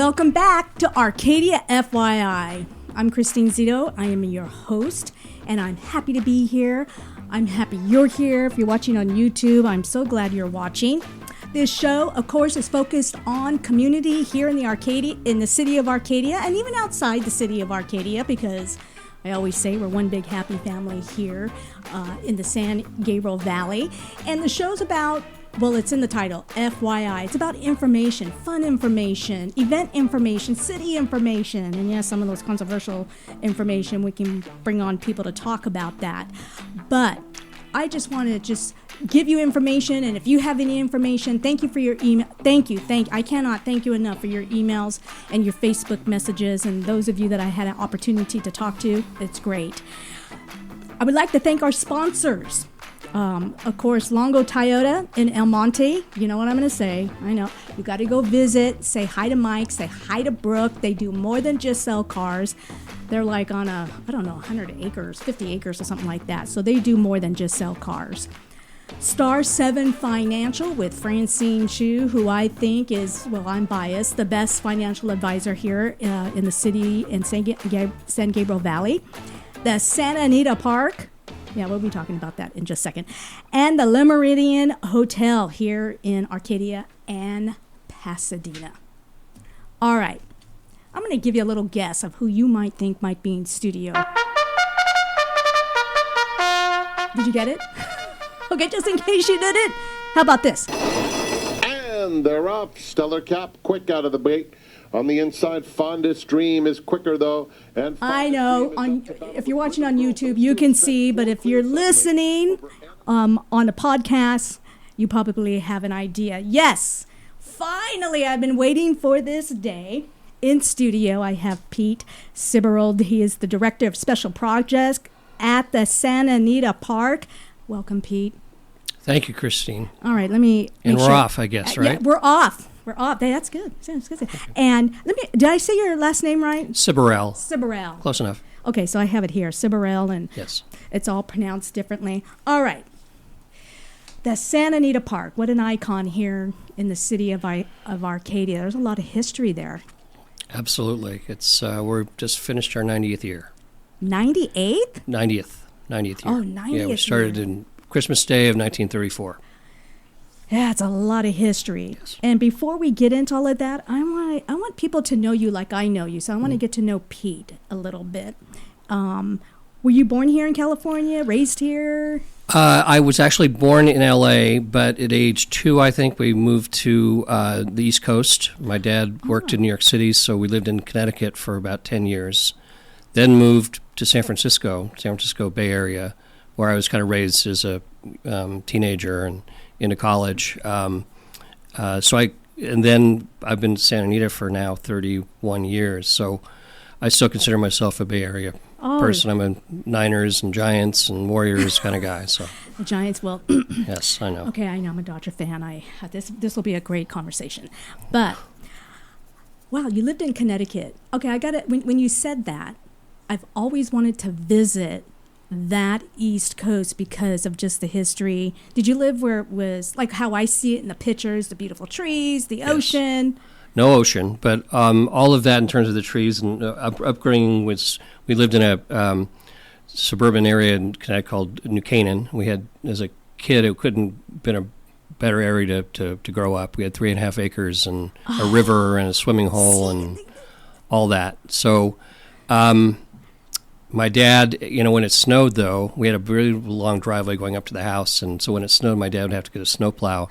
welcome back to Arcadia FYI. I'm Christine Zito. I am your host, and I'm happy to be here. I'm happy you're here. If you're watching on YouTube, I'm so glad you're watching. This show, of course, is focused on community here in the city of Arcadia, and even outside the city of Arcadia, because I always say we're one big happy family here in the San Gabriel Valley. And the show's about, well, it's in the title, FYI. It's about information, fun information, event information, city information, and yes, some of those controversial information. We can bring on people to talk about that. But I just want to give you information, and if you have any information, thank you for your email. I cannot thank you enough for your emails and your Facebook messages, and those of you that I had an opportunity to talk to. It's great. I would like to thank our sponsors. Of course, Longo Toyota in El Monte. You know what I'm going to say. I know. You got to go visit, say hi to Mike, say hi to Brooke. They do more than just sell cars. They're like on 100 acres, 50 acres or something like that. So they do more than just sell cars. Star 7 Financial with Francine Chu, who I think is, well, I'm biased, the best financial advisor here in the city in San Gabriel Valley. The Santa Anita Park. Yeah, we'll be talking about that in just a second. And the Le Meridien Hotel here in Arcadia and Pasadena. All right. I'm going to give you a little guess of who you might think might be in studio. Did you get it? Okay, just in case you didn't. How about this? And they're off. Stellar Cap, quick out of the gate. On the inside, Fondest Dream is quicker, though. And I know. If you're watching on YouTube, you can see. But if you're listening on a podcast, you probably have an idea. Yes, finally, I've been waiting for this day. In studio, I have Pete Siberell. He is the Director of Special Projects at the Santa Anita Park. Welcome, Pete. Thank you, Christine. All right, let me. And we're off, I guess, right? Yeah, we're off. We're off. That's good. That's good. And did I say your last name right? Siberell. Siberell. Close enough. Okay, so I have it here, Siberell, and yes, it's all pronounced differently. All right. The Santa Anita Park, what an icon here in the city of Arcadia. There's a lot of history there. Absolutely. It's we're just finished our 90th year. 98th? 90th year. Oh, 90th Yeah, we started in Christmas Day of 1934. Yeah, it's a lot of history. Yes. And before we get into all of that, I want people to know you like I know you. So I want to get to know Pete a little bit. Were you born here in California, raised here? I was actually born in L.A., but at age 2, I think, we moved to the East Coast. My dad worked in New York City, so we lived in Connecticut for about 10 years. Then moved to San Francisco Bay Area, where I was kind of raised as a teenager and into college. And then I've been to Santa Anita for now 31 years, so I still consider myself a Bay Area person. I'm a Niners and Giants and Warriors kind of guy. So the Giants, well, yes, I know. Okay, I know I'm a Dodger fan. This will be a great conversation. But wow, you lived in Connecticut. Okay, I got it. When you said that, I've always wanted to visit that East Coast because of just the history. Did you live where it was like how I see it in the pictures, the beautiful trees, the ocean? No ocean, but all of that in terms of the trees and upbringing was, we lived in a suburban area in Connecticut called New Canaan. We had, as a kid, it couldn't been a better area to grow up. We had 3.5 acres and a river and a swimming hole and all that. So my dad, when it snowed, though, we had a very long driveway going up to the house, and so when it snowed, my dad would have to get a snowplow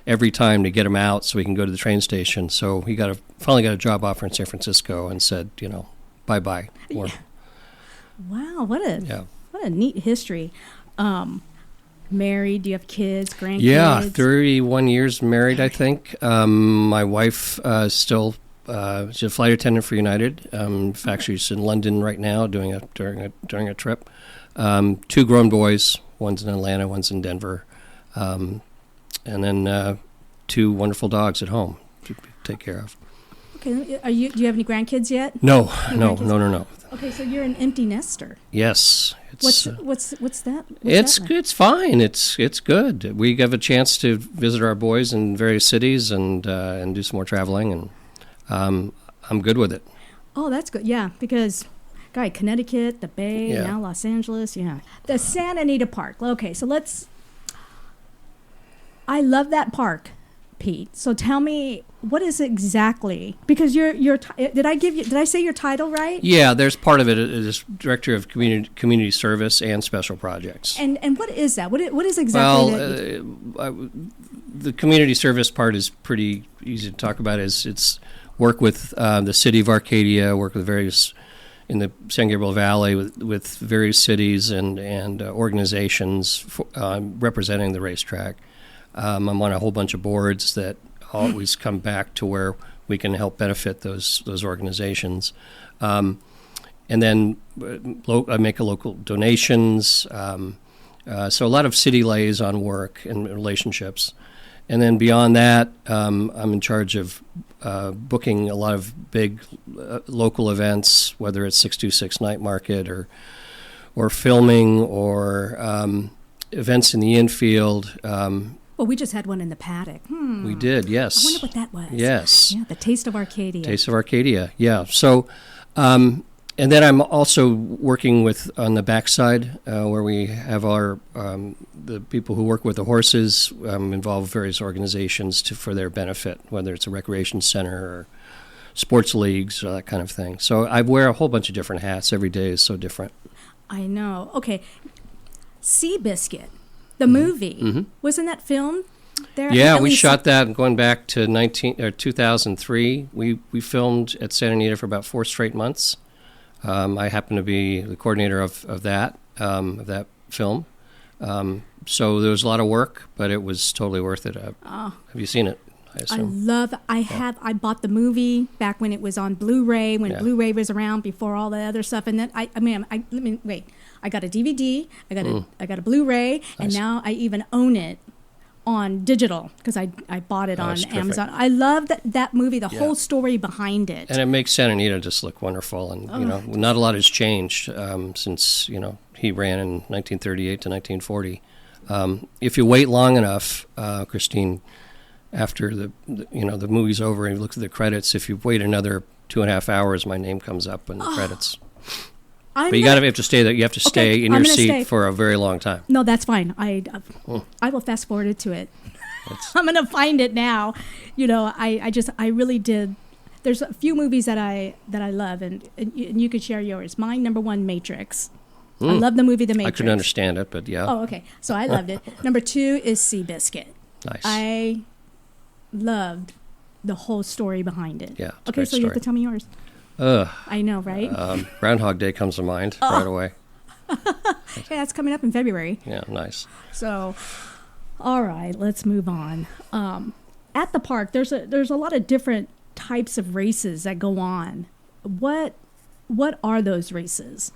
every time to get him out so he can go to the train station. So he finally got a job offer in San Francisco and said, bye-bye. Wow, what a neat history. Married, do you have kids, grandkids? Yeah, 31 years married, I think. My wife still... she's a flight attendant for United. In fact, she's in London right now during a trip. 2 grown boys. One's in Atlanta, one's in Denver. And then 2 wonderful dogs at home to take care of. Okay. Do you have any grandkids yet? No. Okay, so you're an empty nester. Yes. What's that? It's fine. It's good. We have a chance to visit our boys in various cities and do some more traveling. And I'm good with it. Oh, that's good. Yeah, because, Connecticut, the Bay, Yeah. now Los Angeles. Yeah, the Santa Anita Park. Okay, so I love that park, Pete. So tell me, what is exactly? Because did I say your title right? Yeah, there's part of it is Director of Community Service and Special Projects. And what is that? What is exactly Well, the community service part is pretty easy to talk about. It's work with the city of Arcadia, work with various in the San Gabriel Valley with various cities and organizations representing the racetrack. I'm on a whole bunch of boards that always come back to where we can help benefit those organizations. And then I make local donations. So a lot of city liaison work and relationships. And then beyond that, I'm in charge of booking a lot of big local events, whether it's 626 Night Market or filming or events in the infield. Well, we just had one in the paddock. We did, yes. I wonder what that was. Yes. Yeah, the Taste of Arcadia. Taste of Arcadia, yeah. So, and then I'm also working on the backside where we have the people who work with the horses involve various organizations for their benefit, whether it's a recreation center or sports leagues or that kind of thing. So I wear a whole bunch of different hats. Every day is so different. I know. Okay. Seabiscuit, the movie, wasn't that filmed there? Yeah, we shot that going back to 2003. We filmed at Santa Anita for about 4 straight months. I happen to be the coordinator of that film. So there was a lot of work, but it was totally worth it. Have you seen it? I assume. I bought the movie back when it was on Blu-ray, when Blu-ray was around before all the other stuff. And then I got a DVD, I got a Blu-ray, nice. And now I even own it on digital because I bought it on Amazon. I love that movie, the whole story behind it. And it makes Santa Anita just look wonderful. And, not a lot has changed since, he ran in 1938 to 1940. If you wait long enough, Christine, after the movie's over and you look at the credits, if you wait another 2.5 hours, my name comes up in the credits. But you have to stay there. You have to stay in your seat for a very long time. No, that's fine. I will fast forward it to it. I'm going to find it now. I really did. There's a few movies that I love, and you could share yours. Mine, number 1, Matrix. I love the movie The Matrix. I couldn't understand it, but yeah. Oh, okay. So I loved it. Number 2 is Seabiscuit. Nice. I loved the whole story behind it. Yeah. Okay, so you have to tell me yours. I know, right? Groundhog Day comes to mind right away. Yeah, that's coming up in February. Yeah, nice. So, all right, let's move on. At the park, there's a lot of different types of races that go on. What are those races?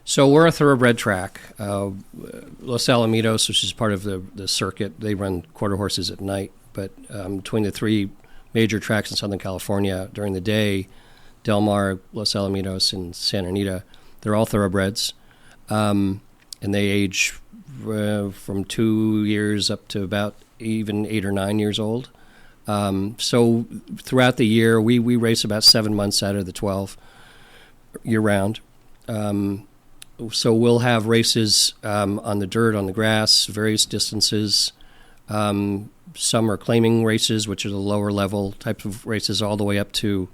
So we're a thoroughbred track. Los Alamitos, which is part of the circuit, they run quarter horses at night. But between the 3 major tracks in Southern California during the day, Del Mar, Los Alamitos, and Santa Anita, they're all thoroughbreds. And they age from 2 years up to about even 8 or 9 years old. So throughout the year, we race about 7 months out of the 12 year-round. So we'll have races on the dirt, on the grass, various distances. Some are claiming races, which are the lower level types of races, all the way up to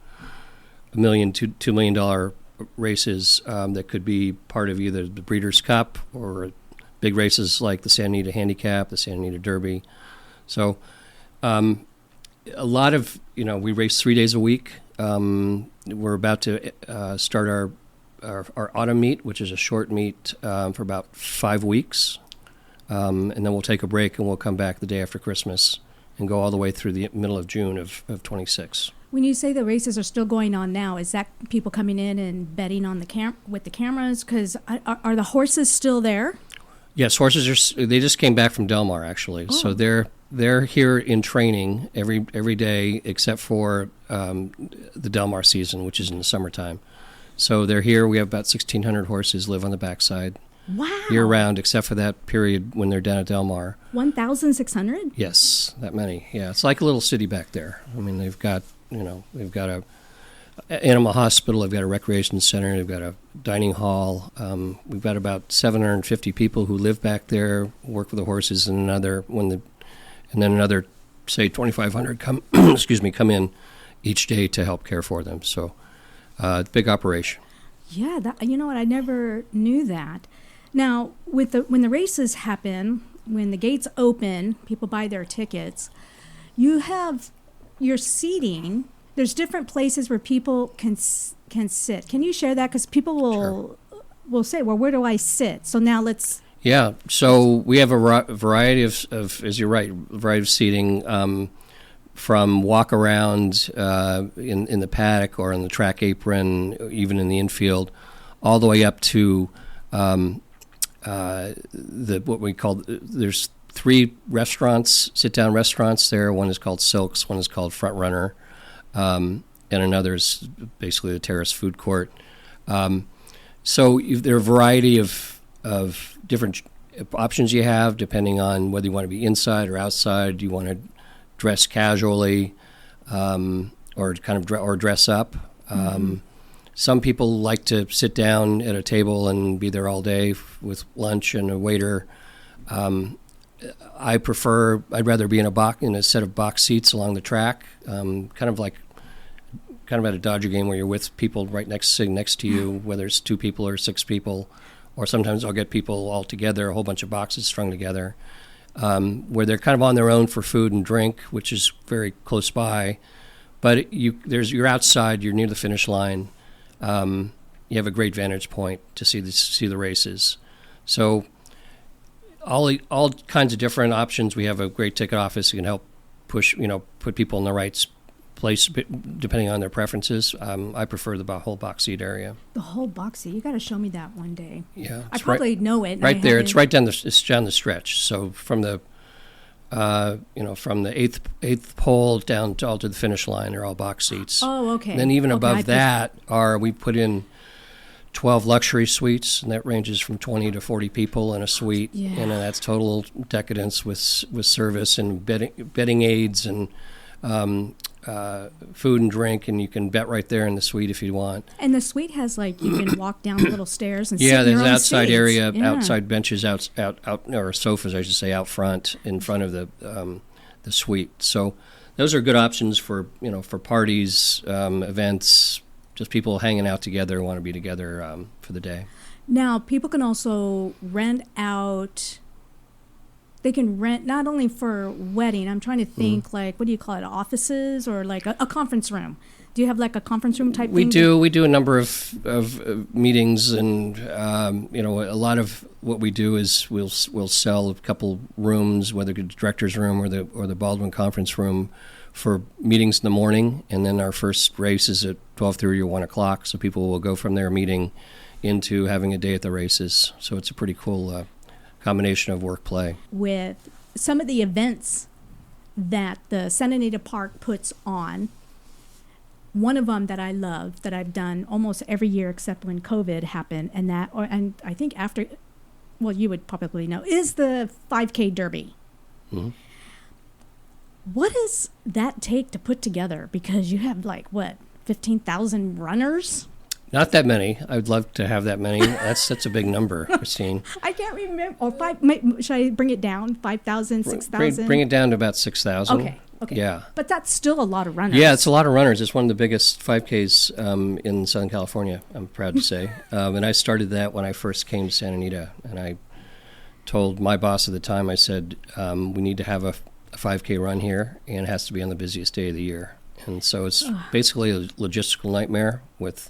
$1 million to $2 million races that could be part of either the Breeders' Cup or big races like the Santa Anita Handicap, the Santa Anita Derby. So a lot of, we race 3 days a week. We're about to start our autumn meet, which is a short meet for about 5 weeks. And then we'll take a break and we'll come back the day after Christmas and go all the way through the middle of June of 26. When you say the races are still going on now, is that people coming in and betting on with the cameras? Because are the horses still there? Yes, horses they just came back from Del Mar, actually. Oh. So they're here in training every day except for the Del Mar season, which is in the summertime. So they're here. We have about 1,600 horses live on the backside. Wow. Year-round, except for that period when they're down at Del Mar. 1,600? Yes, that many. Yeah, it's like a little city back there. I mean, they've got animal hospital. I've got a recreation center. I've got a dining hall. We've got about 750 people who live back there, work with the horses, and then another, say, 2,500 come come in each day to help care for them. So, big operation. Yeah, you know what? I never knew that. Now, when the races happen, when the gates open, people buy their tickets. You have your seating. There's different places where people can sit. Can you share that? Because people will say, "Well, where do I sit?" So now let's. Yeah. So we have a variety of, as you're right, variety of seating. From walk around in the paddock or in the track apron, even in the infield, all the way up to what we call, there's 3 restaurants, sit-down restaurants there. One is called Silks, one is called Front Runner, and another is basically the Terrace Food Court. So there are a variety of different options you have depending on whether you want to be inside or outside. You want to dress casually, or dress up. Some people like to sit down at a table and be there all day with lunch and a waiter. I'd rather be in a set of box seats along the track, kind of at a Dodger game where you're with people sitting next to you, whether it's 2 people or 6 people, or sometimes I'll get people all together, a whole bunch of boxes strung together. Where they're kind of on their own for food and drink, which is very close by. But you're outside, you're near the finish line. You have a great vantage point to see the races. So all kinds of different options. We have a great ticket office that can help put people in the right place depending on their preferences. I prefer the whole box seat area. The whole box seat. You got to show me that one day. Yeah, I probably know it. Right there. It's right down the stretch. So from the from the eighth pole down to the finish line are all box seats. Oh, okay. And then even above that we put in 12 luxury suites, and that ranges from 20 to 40 people in a suite. Yeah. And that's total decadence with service and bedding aids and food and drink, and you can bet right there in the suite if you want. And the suite has you can walk down the little stairs and sit there's in your an own outside seats. area, Yeah. outside benches, out or sofas, I should say, out front in front of the suite. So those are good options for parties, events, just people hanging out together, want to be together for the day. Now, people can also rent out. They can rent not only for wedding. I'm trying to think what do you call it? Offices or a conference room. Do you have a conference room type We thing? do. We do a number of meetings, and a lot of what we do is we'll sell a couple rooms, whether it's the director's room or the Baldwin conference room, for meetings in the morning, and then our first race is at 12:30 or 1 o'clock. So people will go from their meeting into having a day at the races. So it's a pretty cool combination of work play. With some of the events that the Santa Anita Park puts on, one of them that I love that I've done almost every year except when COVID happened, and I think after, well, you would probably know, is the 5K Derby. Mm-hmm. What does that take to put together? Because you have 15,000 runners? Not that many. I'd love to have that many. That's a big number, Christine. I can't remember. Or should I bring it down? 5,000, 6,000? Bring it down to about 6,000. Okay. Yeah. But that's still a lot of runners. Yeah, it's a lot of runners. It's one of the biggest 5Ks in Southern California, I'm proud to say. And I started that when I first came to Santa Anita. And I told my boss at the time, I said, we need to have a 5K run here, and it has to be on the busiest day of the year. And so it's basically a logistical nightmare with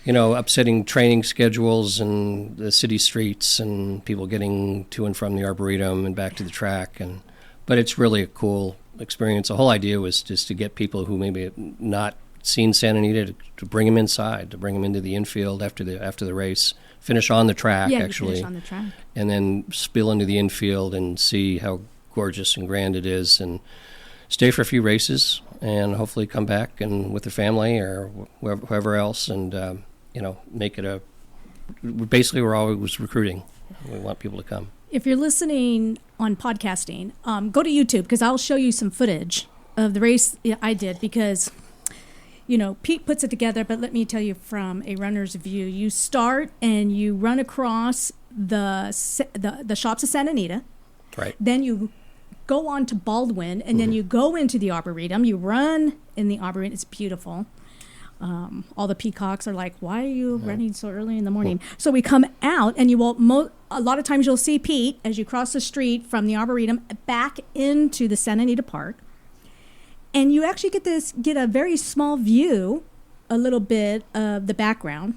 upsetting training schedules and the city streets and people getting to and from the Arboretum and back to the track. But it's really a cool experience. The whole idea was just to get people who maybe have not seen Santa Anita to bring them inside, to bring them into the infield after the race, finish on the track, actually. Finish on the track. And then spill into the infield and see how gorgeous and grand it is, and stay for a few races and hopefully come back and with the family or whoever else, and make it basically we're always recruiting. We want people to come. If you're listening on podcasting, go to YouTube, because I'll show you some footage of the race I did, because Pete puts it together, but let me tell you from a runner's view, you start and you run across the shops of Santa Anita. Right. Then you go on to Baldwin, and then you go into the Arboretum. You run in the Arboretum. It's beautiful. All the peacocks are like, why are you running so early in the morning? So we come out, and you will a lot of times you'll see Pete as you cross the street from the Arboretum back into the Santa Anita Park. And you actually get a very small view, a little bit of the background.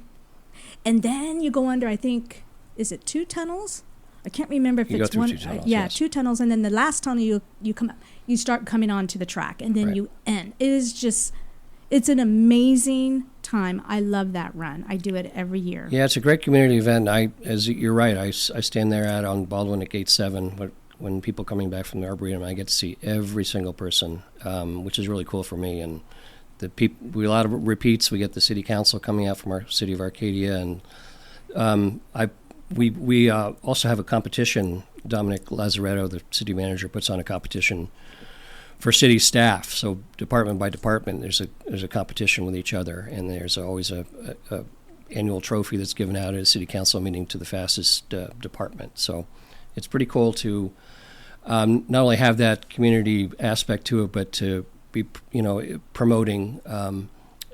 And then you go under, I think, is it 2 tunnels? I can't remember if it's one. 2 tunnels, yeah, yes. 2 tunnels. And then the last tunnel, you start coming onto the track, and then you end. It is just, it's an amazing time. I love that run. I do it every year. Yeah, it's a great community event. You're right, I stand there on Baldwin at Gate 7, when people coming back from the Arboretum, I get to see every single person, which is really cool for me. And we a lot of repeats. We get the city council coming out from our city of Arcadia, and we also have a competition. Dominic Lazaretto, the city manager, puts on a competition for city staff. So department by department, there's a competition with each other, and there's always a annual trophy that's given out at a city council meeting to the fastest department. So it's pretty cool to not only have that community aspect to it, but to be, promoting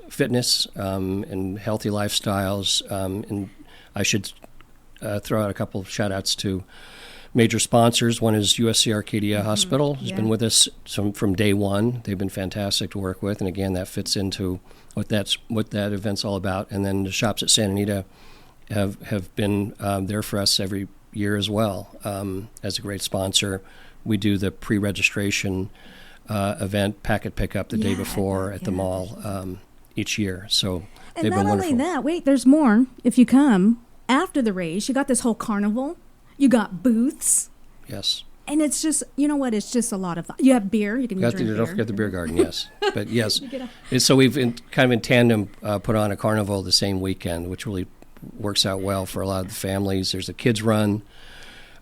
fitness and healthy lifestyles. And I should throw out a couple of shout-outs to major sponsors. One is USC Arcadia Hospital, who's been with us from day one. They've been fantastic to work with, and again, that fits into what that event's all about. And then the shops at Santa Anita have been there for us every year as well. As a great sponsor, we do the pre-registration event, packet pickup the day before at the mall each year. So and they've been wonderful. And not only that, wait, there's more. If you come after the race, you got this whole carnival. You got booths. Yes. And it's just, you know what? It's just a lot of fun. You have beer. You can drink beer. Don't forget the beer garden, yes. But yes. So we've kind of in tandem put on a carnival the same weekend, which really works out well for a lot of the families. There's a kids run,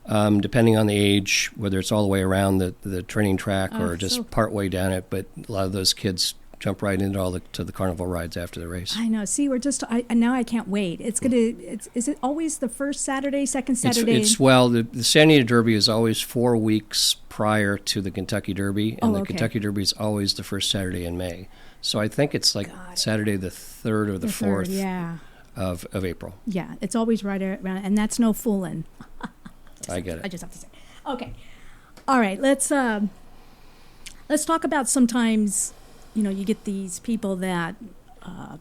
depending on the age, whether it's all the way around the training track or just part way down it. But a lot of those kids jump right into to the carnival rides after the race. I know. See, now I can't wait. Is it always the first Saturday, second Saturday? The Santa Anita Derby is always 4 weeks prior to the Kentucky Derby, and the Kentucky Derby is always the first Saturday in May. So I think it's Saturday the 3rd or the 4th of April. Yeah, it's always right around, and that's no fooling. I get it. I just have to say. Okay. All right, let's talk about sometimes, you get these people that, all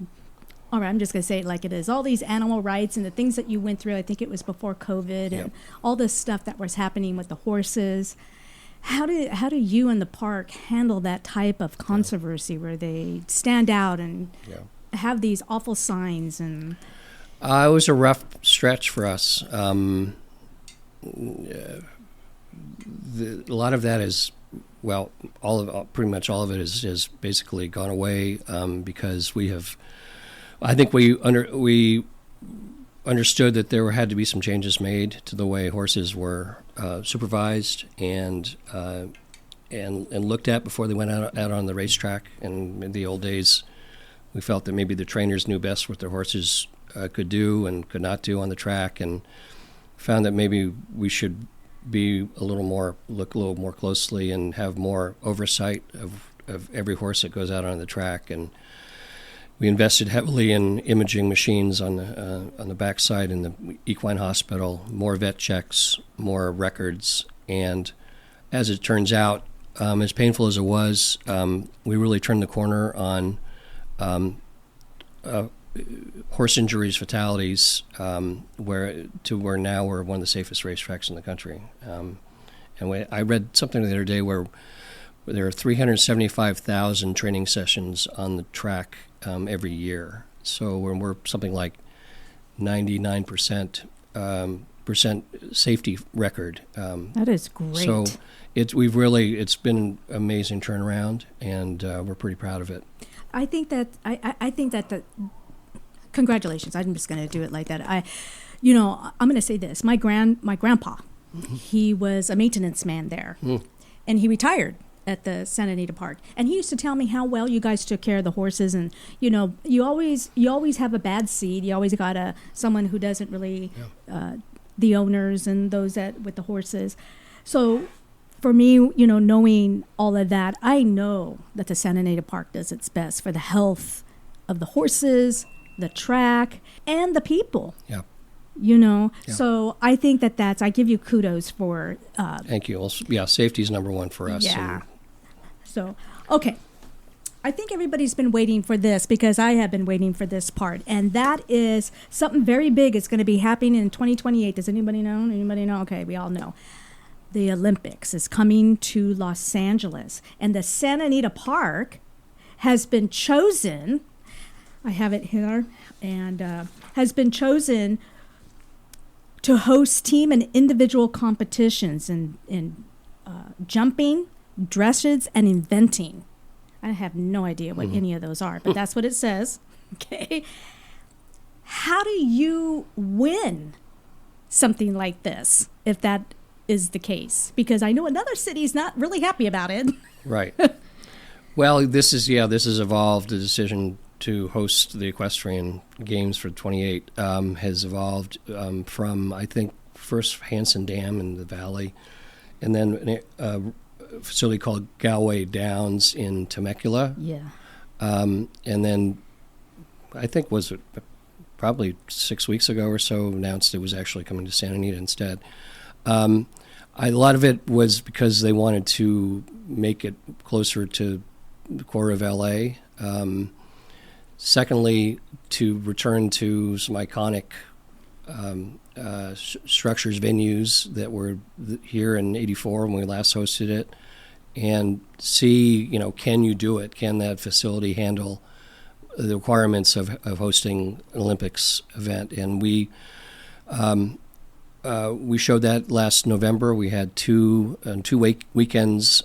right, I'm just going to say it like it is. All these animal rights and the things that you went through, I think it was before COVID, and all this stuff that was happening with the horses. How do you and the park handle that type of controversy where they stand out and have these awful signs? And it was a rough stretch for us. A lot of that is, pretty much all of it is basically gone away because I think we understood that there had to be some changes made to the way horses were supervised and looked at before they went out on the racetrack. And in the old days, we felt that maybe the trainers knew best what their horses could do and could not do on the track, and found that maybe we should look a little more closely and have more oversight of every horse that goes out on the track. And we invested heavily in imaging machines on the backside in the equine hospital, more vet checks, more records, and as it turns out, as painful as it was, we really turned the corner on horse injuries, fatalities, where now we're one of the safest racetracks in the country. I read something the other day where there are 375,000 training sessions on the track every year. So we're something like 99% safety record. That is great. So it's been an amazing turnaround, and we're pretty proud of it. I think that the congratulations. I'm just going to do it like that. I'm going to say this. My grandpa, he was a maintenance man there, and he retired. at the Santa Anita Park, and he used to tell me how well you guys took care of the horses, and you always have a bad seed. You always got someone who doesn't really the owners and those with the horses. So for me, knowing all of that, I know that the Santa Anita Park does its best for the health of the horses, the track, and the people. Yeah. So I think I give you kudos for. Thank you. Well, safety is number one for us. Yeah. So, okay. I think everybody's been waiting for this because I have been waiting for this part. And that is something very big. It's going to be happening in 2028. Does anybody know? Anybody know? Okay, we all know. The Olympics is coming to Los Angeles. And the Santa Anita Park has been chosen. I have it here. And has been chosen to host team and individual competitions in jumping, dressage, and inventing. I have no idea what any of those are, but that's what it says. Okay. How do you win something like this if that is the case? Because I know another city is not really happy about it. Right. Well, this has evolved. The decision to host the equestrian games for 28 has evolved from, I think, first Hanson Dam in the valley, and then facility called Galway Downs in Temecula. Yeah. And then I think probably 6 weeks ago or so announced it was actually coming to Santa Anita instead. A lot of it was because they wanted to make it closer to the core of LA. Secondly, to return to some iconic structures, venues that were here in '84 when we last hosted it, and see, can you do it? Can that facility handle the requirements of hosting an Olympics event? And we showed that last November. We had two weekends,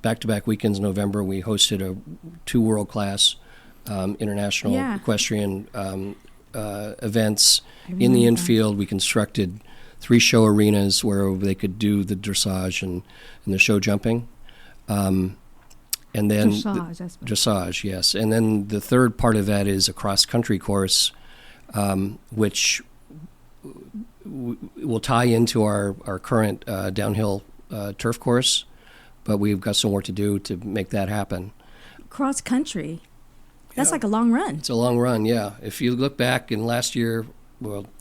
back-to-back weekends in November. We hosted two world-class international equestrian events in the infield. We constructed 3 show arenas where they could do the dressage and the show jumping. And then dressage, yes. And then the third part of that is a cross-country course, which will tie into our current downhill turf course, but we've got some work to do to make that happen. Cross-country? That's like a long run. It's a long run, yeah. If you look back in last year,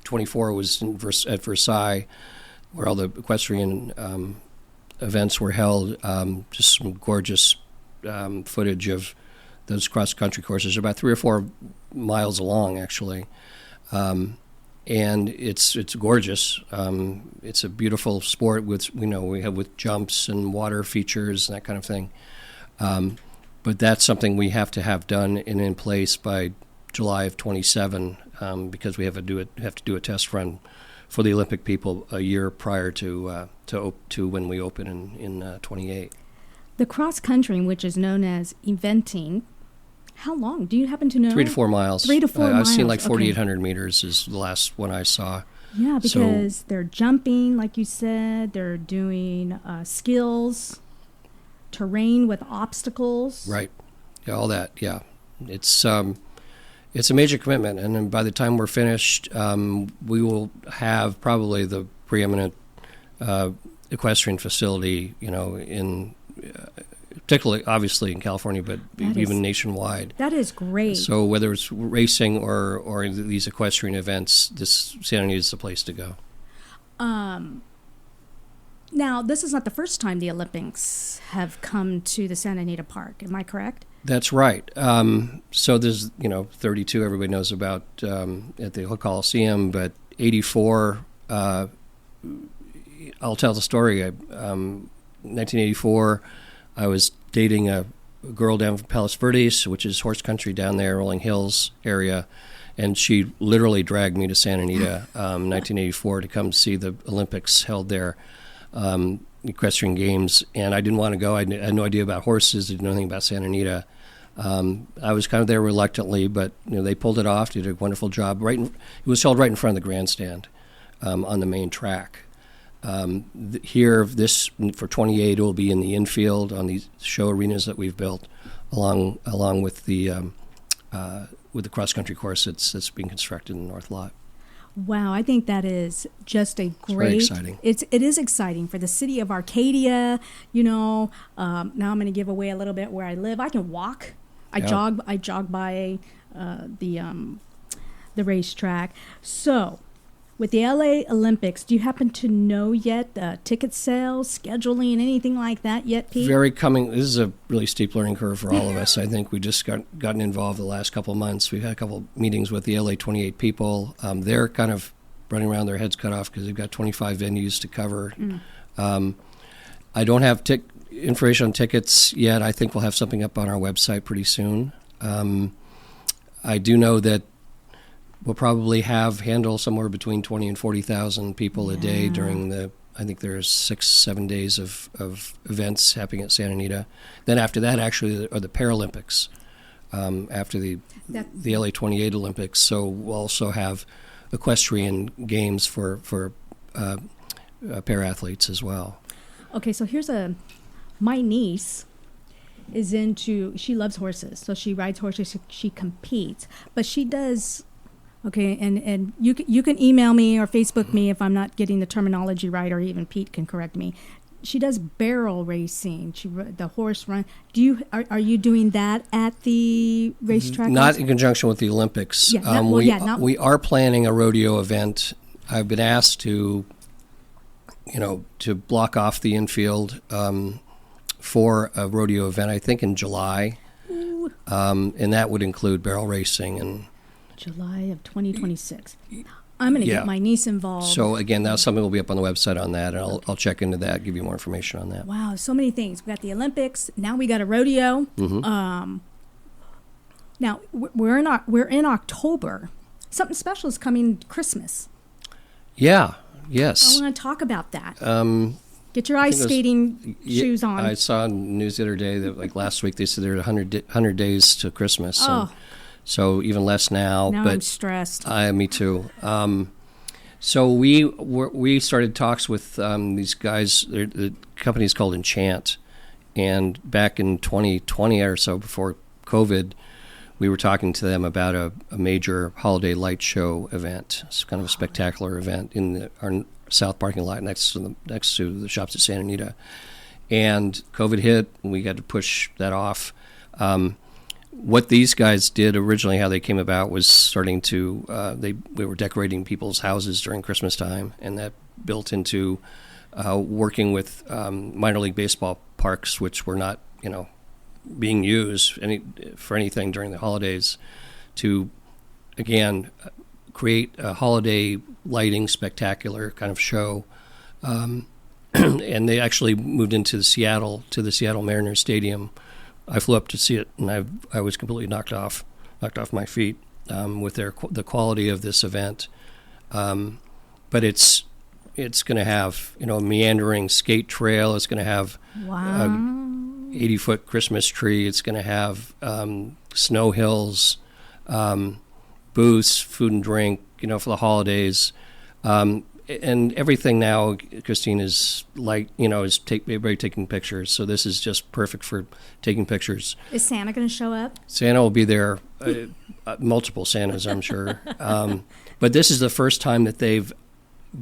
24 was at Versailles, where all the equestrian events were held. Just some gorgeous footage of those cross-country courses. They're about 3 or 4 miles long, actually. And it's gorgeous. It's a beautiful sport with jumps and water features and that kind of thing. But that's something we have to have done and in place by July of 27 because we have to do a test run for the Olympic people a year prior to when we open in 28. The cross country, which is known as eventing, how long? Do you happen to know? 3 to 4 miles. 3 to 4 miles. I've seen like 4,800 meters is the last one I saw. Yeah, because they're jumping, like you said. They're doing skills, terrain with obstacles. Right. Yeah, all that. Yeah, it's a major commitment, and then by the time we're finished, we will have probably the preeminent equestrian facility, in particularly obviously in California, but even nationwide. That is great. So whether it's racing or these equestrian events, this Santa Anita is the place to go. Now, this is not the first time the Olympics have come to the Santa Anita Park. Am I correct? That's right. So there's, 32 everybody knows about at the Coliseum, but 84, I'll tell the story. 1984, I was dating a girl down from Palos Verdes, which is horse country down there, Rolling Hills area, and she literally dragged me to Santa Anita 1984 to come see the Olympics held there. Equestrian games, and I didn't want to go. I had no idea about horses. Didn't know anything about Santa Anita. I was kind of there reluctantly, but they pulled it off. They did a wonderful job. It was held right in front of the grandstand on the main track, Here, this for 28 will be in the infield on these show arenas that we've built, along with the cross country course that's being constructed in the north lot. Wow, I think that is just a great. It's very exciting. It is exciting for the city of Arcadia. Now I'm going to give away a little bit where I live. I can walk. I jog by the racetrack. So, with the LA Olympics, do you happen to know yet ticket sales, scheduling, anything like that yet, Pete? This is a really steep learning curve for all of us. I think we just gotten involved the last couple of months. We've had a couple of meetings with the LA 28 people. They're kind of running around their heads cut off because they've got 25 venues to cover. I don't have information on tickets yet. I think we'll have something up on our website pretty soon. I do know that we'll probably handle somewhere between 20 and 40,000 people a day during I think there's 6-7 days of events happening at Santa Anita. Then after that, actually, are the Paralympics, after the LA 28 Olympics. So we'll also have equestrian games for para-athletes as well. Okay, so my niece she loves horses, so she rides horses, she competes, but she does. Okay, and you can email me or Facebook me if I'm not getting the terminology right, or even Pete can correct me. She does barrel racing. The horse run. Are you doing that at the racetrack? Not in conjunction with the Olympics. We are planning a rodeo event. I've been asked to block off the infield for a rodeo event. I think in July, and that would include barrel racing and. July of 2026. I'm going to get my niece involved. So again, that's something will be up on the website on that, and I'll check into that, give you more information on that. Wow, so many things. We got the Olympics. Now we got a rodeo. Mm-hmm. Now we're in October. Something special is coming. Christmas. Yeah. Yes. I want to talk about that. Get your ice skating shoes on. I saw in the news the other day that like last week they said there were 100 days to Christmas. So even less now. Now but I'm stressed. Me too. So we started talks with these guys. The company's called Enchant, and back in 2020 or so, before COVID, we were talking to them about a major holiday light show event. It's kind of a spectacular event in our south parking lot next to the shops at Santa Anita. And COVID hit, and we had to push that off. What these guys did originally, how they came about, was starting to we were decorating people's houses during Christmas time, and that built into working with minor league baseball parks, which were not being used for anything during the holidays, to again create a holiday lighting spectacular kind of show. And they actually moved into the Seattle Mariners Stadium. I flew up to see it, and I was completely knocked off my feet with the quality of this event. But it's going to have a meandering skate trail. It's going to have a 80-foot Christmas tree. It's going to have snow hills, booths, food and drink, for the holidays. And everything now, Christine, is everybody taking pictures. So this is just perfect for taking pictures. Is Santa going to show up? Santa will be there, multiple Santas, I'm sure. But this is the first time that they've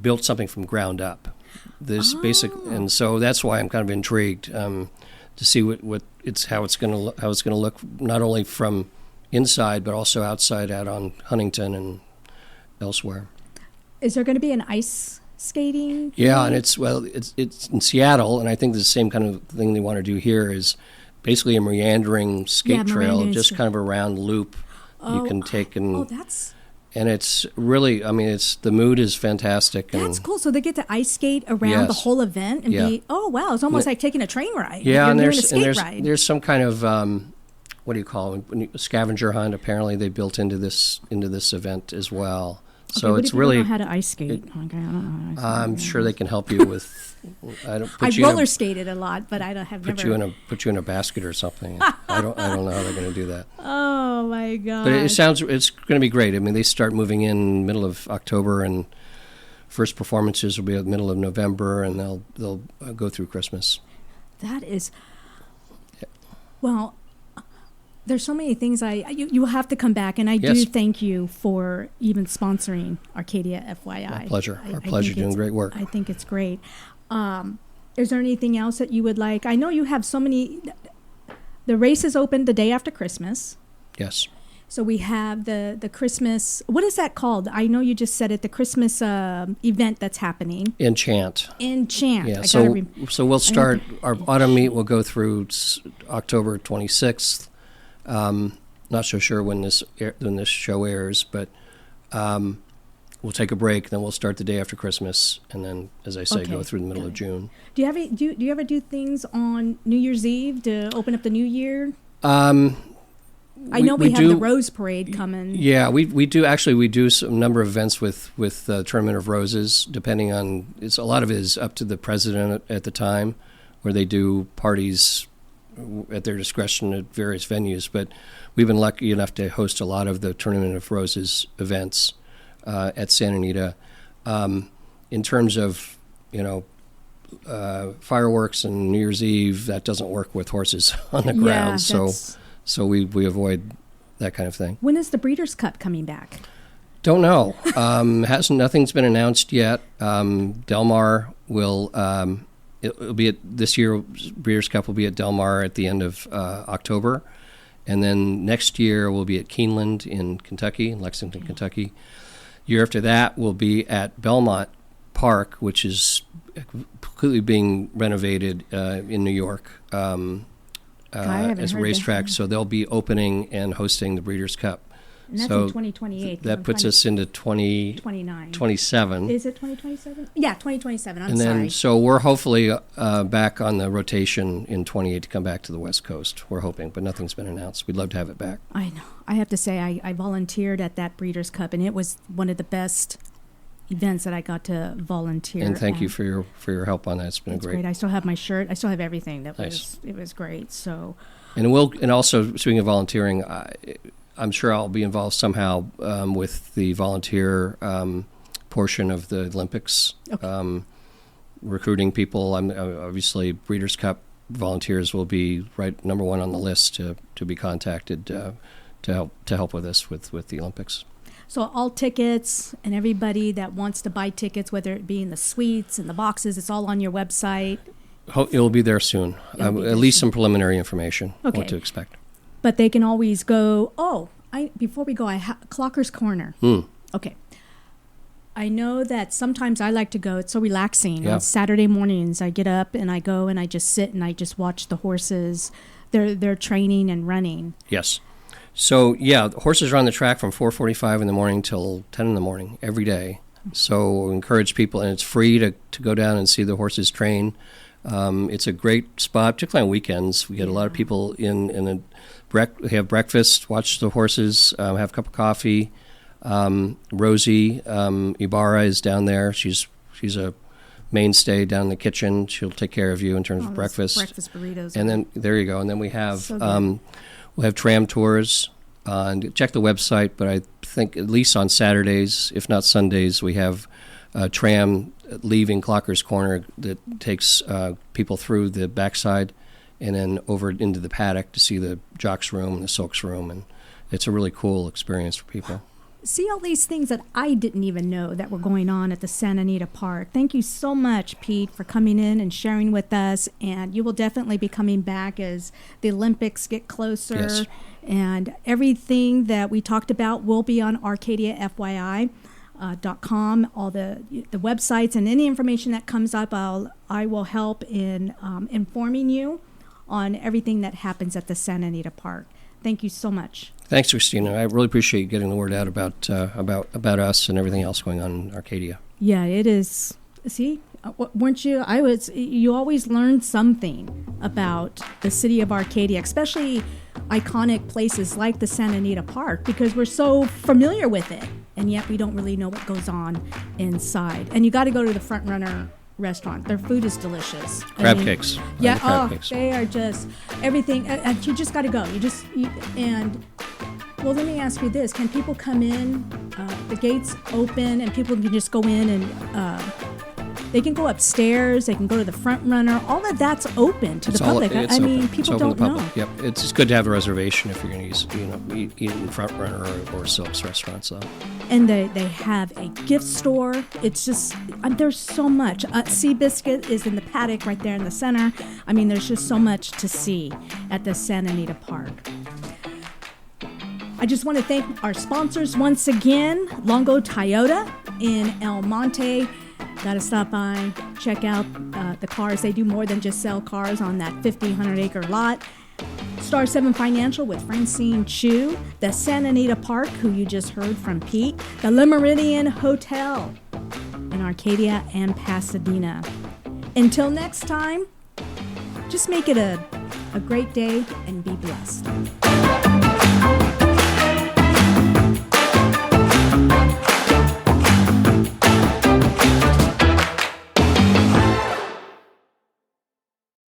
built something from ground up. And so that's why I'm kind of intrigued to see how it's going to look, not only from inside but also outside out on Huntington and elsewhere. Is there going to be an ice skating? Yeah, and it's in Seattle, and I think the same kind of thing they want to do here is basically a meandering skate trail, just kind of a round loop you can take and it's really, the mood is fantastic. That's cool. So they get to ice skate around the whole event and be, it's almost like taking a train ride. Yeah, and ride. There's some kind of what do you call it? A scavenger hunt. Apparently, they built into this event as well. So it's really. I don't know how to ice skate. I don't know. I'm sure they can help you with. I've roller skated a lot, but I have never. Put you in a basket or something. I don't know how they're going to do that. Oh my god! But it's going to be great. They start moving in middle of October, and first performances will be at the middle of November, and they'll go through Christmas. That is, well, there's so many things you will have to come back, and I do thank you for even sponsoring Arcadia FYI. My pleasure. Our pleasure. Doing great work. I think it's great. Is there anything else that you would like? I know you have so many. The race is open the day after Christmas. Yes. So we have the Christmas, what is that called? I know you just said it, the Christmas event that's happening. Enchant. Yeah, so we'll start, our autumn meet will go through October 26th. Not so sure when this show airs, but we'll take a break, then we'll start the day after Christmas, and then, as I say, go through the middle of June. Do you ever do things on New Year's Eve to open up the new year? I know we have the Rose Parade coming. Yeah, we do a number of events with the Tournament of Roses, depending on, a lot of it is up to the president at the time, where they do parties at their discretion at various venues. But we've been lucky enough to host a lot of the Tournament of Roses events at Santa Anita. In terms of, fireworks and New Year's Eve, that doesn't work with horses on the ground. So we avoid that kind of thing. When is the Breeders' Cup coming back? Don't know. Nothing's been announced yet. Del Mar will it'll be this year. Breeders' Cup will be at Del Mar at the end of October, and then next year we'll be at Keeneland in Kentucky, Lexington, Kentucky. Year after that we'll be at Belmont Park, which is completely being renovated in New York. As a racetrack, so they'll be opening and hosting the Breeders' Cup. And that's in 2028. That puts us into 2027. Is it 2027? Yeah, 2027. And then, so we're hopefully back on the rotation in 28 to come back to the West Coast. We're hoping, but nothing's been announced. We'd love to have it back. I know. I have to say, I volunteered at that Breeders' Cup, and it was one of the best events that I got to volunteer. And thank you for your help on that. It's been great. I still have my shirt. I still have everything. Nice. It was great. So. And also speaking of volunteering, I'm sure I'll be involved somehow with the volunteer portion of the Olympics. Okay. Recruiting people. I'm obviously Breeders' Cup volunteers will be number one on the list to be contacted to help with us with the Olympics. So all tickets and everybody that wants to buy tickets, whether it be in the suites and the boxes, it's all on your website. It'll be there soon. At least some preliminary information. Okay. What to expect. But they can always go. Before we go, Clocker's Corner. Okay. I know that sometimes I like to go. It's so relaxing. Yeah. On Saturday mornings, I get up and I go and I just sit and I just watch the horses. They're training and running. Yes. So, the horses are on the track from 4:45 in the morning till 10 in the morning every day. So encourage people, and it's free to go down and see the horses train. It's a great spot, particularly on weekends. We get a lot of people in have breakfast, watch the horses, have a cup of coffee. Rosie Ibarra is down there. She's a mainstay down in the kitchen. She'll take care of you in terms of breakfast. Breakfast burritos. And then there you go. And then we have we'll have tram tours. And check the website, but I think at least on Saturdays, if not Sundays, we have a tram leaving Clocker's Corner that takes people through the backside and then over into the paddock to see the jocks room and the silks room. And it's a really cool experience for people. See all these things that I didn't even know that were going on at the Santa Anita Park. Thank you so much, Pete, for coming in and sharing with us. And you will definitely be coming back as the Olympics get closer. Yes. And everything that we talked about will be on ArcadiaFYI.com. All the websites and any information that comes up, I will help in informing you on everything that happens at the Santa Anita Park. Thank you so much. Thanks, Christina. I really appreciate getting the word out about us and everything else going on in Arcadia. Yeah, it is. See, weren't you? You always learn something about the city of Arcadia, especially iconic places like the Santa Anita Park, because we're so familiar with it, and yet we don't really know what goes on inside. And you got to go to the Front Runner restaurant. Their food is delicious. Crab cakes. Yeah, crab cakes. They are just everything. You just got to go. Well, let me ask you this: can people come in the gates open and people can just go in and they can go upstairs. They can go to the front runner. All of that's open to the public. I mean, people don't know. Yep, it's just good to have a reservation if you're going to use, eat in front runner or Silk's restaurant. So. And they have a gift store. It's just there's so much. Seabiscuit is in the paddock right there in the center. I mean, there's just so much to see at the Santa Anita Park. I just want to thank our sponsors once again, Longo Toyota in El Monte. Got to stop by, check out the cars. They do more than just sell cars on that 1,500-acre lot. Star 7 Financial with Francine Chu. The Santa Anita Park, who you just heard from Pete. The Le Meridien Hotel in Arcadia and Pasadena. Until next time, just make it a great day and be blessed.